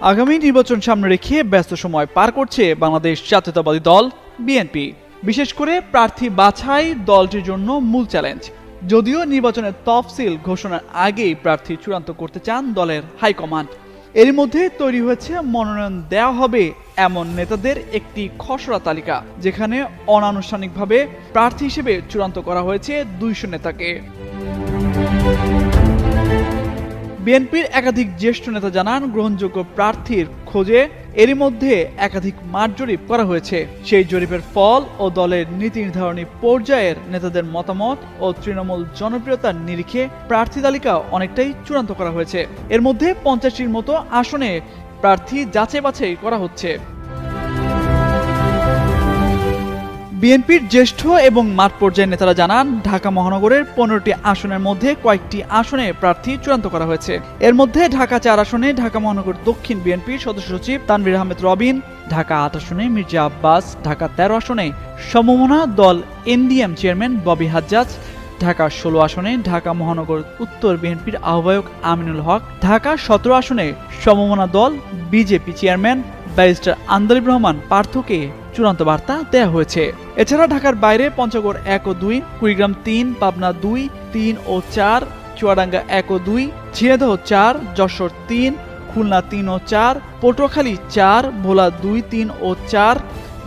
আগামী নির্বাচন সামনে রেখে ব্যস্ত সময় পার করছে বাংলাদেশ জাতীয়তাবাদী দল বিএনপি। বিশেষ করে প্রার্থী বাছাই দলটির জন্য মূল চ্যালেঞ্জ। যদিও নির্বাচনের তফসিল ঘোষণার আগেই প্রার্থী চূড়ান্ত করতে চান দলের হাইকমান্ড। এর মধ্যে তৈরি হয়েছে মনোনয়ন দেওয়া হবে এমন নেতাদের একটি খসড়া তালিকা, যেখানে অনানুষ্ঠানিকভাবে প্রার্থী হিসেবে চূড়ান্ত করা হয়েছে 200 নেতাকে। বিএনপির একাধিক জ্যেষ্ঠ নেতা জানান, গ্রহণযোগ্য প্রার্থীর খোঁজে এরই মধ্যে একাধিক মাঠ জরিপ করা হয়েছে। সেই জরিপের ফল ও দলের নীতি নির্ধারণী পর্যায়ের নেতাদের মতামত ও তৃণমূল জনপ্রিয়তার নিরিখে প্রার্থী তালিকা অনেকটাই চূড়ান্ত করা হয়েছে। এর মধ্যে 50টির মতো আসনে প্রার্থী যাচাই বাছাই করা হচ্ছে। বিএনপির জ্যেষ্ঠ এবং মাঠ পর্যায়ের নেতারা জানান, ঢাকা মহানগরের 15টি আসনের মধ্যে কয়েকটি আসনে প্রার্থী চূড়ান্ত করা হয়েছে। এর মধ্যে ঢাকা 4 আসনে ঢাকা মহানগর দক্ষিণ বিএনপির সদস্য সচিব তানভীর আহমেদ রবিন, ঢাকা 8 আসনে মির্জা আব্বাস, ঢাকা 13 আসনে সমমনা দল এনডিএম চেয়ারম্যান ববি হাজ্জাজ, ঢাকা 16 আসনে ঢাকা মহানগর উত্তর বিএনপির আহ্বায়ক আমিনুল হক, ঢাকা 17 আসনে সমমনা দল BJP chairman barrister Andaleeb Rahman পার্থকে চূড়ান্ত বার্তা দেওয়া হয়েছে। এছাড়া ঢাকার বাইরে পঞ্চগড় 1 ও 2, কুড়িগ্রাম 3, পাবনা 2, 3 ও 4, চুয়াডাঙ্গা 1 ও 2, ঝিনাইদহ 4, যশোর 3, খুলনা 3 ও 4, পটুয়াখালী 4, ভোলা 2, 3 ও 4,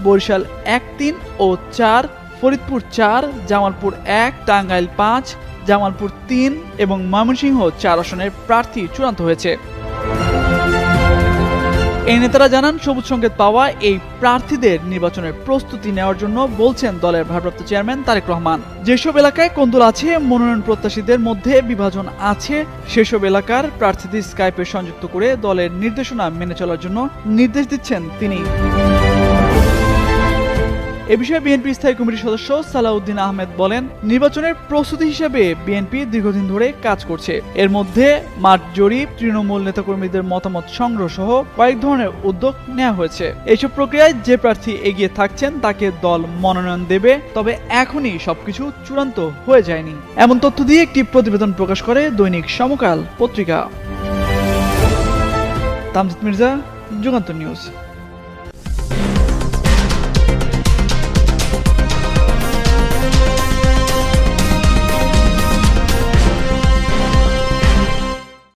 বরিশাল 1, 3 ও 4, ফরিদপুর 4, জামালপুর 1, টাঙ্গাইল 5, জামালপুর 3 এবং ময়মনসিংহ 4 আসনের প্রার্থী চূড়ান্ত হয়েছে। এই নেতারা জানান, সবুজ সংকেত পাওয়া এই প্রার্থীদের নির্বাচনের প্রস্তুতি নেওয়ার জন্য বলছেন দলের ভারপ্রাপ্ত চেয়ারম্যান তারেক রহমান। যেসব এলাকায় কোন্দল আছে, মনোনয়ন প্রত্যাশীদের মধ্যে বিভাজন আছে, সেসব এলাকার প্রার্থীদের স্কাইপে সংযুক্ত করে দলের নির্দেশনা মেনে চলার জন্য নির্দেশ দিচ্ছেন তিনি। এ বিষয়ে বিএনপি স্থায়ী কমিটির সদস্য সালাউদ্দিন আহমেদ বলেন, নির্বাচনের প্রস্তুতি হিসেবে বিএনপি দীর্ঘদিন ধরে কাজ করছে। এর মধ্যে মাঠ জরিপ, তৃণমূল নেতাকর্মীদের মতামত সংগ্রহ সহ কয়েক ধরনের উদ্যোগ নেওয়া হয়েছে। এইসব প্রক্রিয়ায় যে প্রার্থী এগিয়ে থাকছেন তাকে দল মনোনয়ন দেবে, তবে এখনই সবকিছু চূড়ান্ত হয়ে যায়নি। এমন তথ্য দিয়ে একটি প্রতিবেদন প্রকাশ করে দৈনিক সমকাল পত্রিকা। তামজিদ মির্জা, যুগান্তর নিউজ।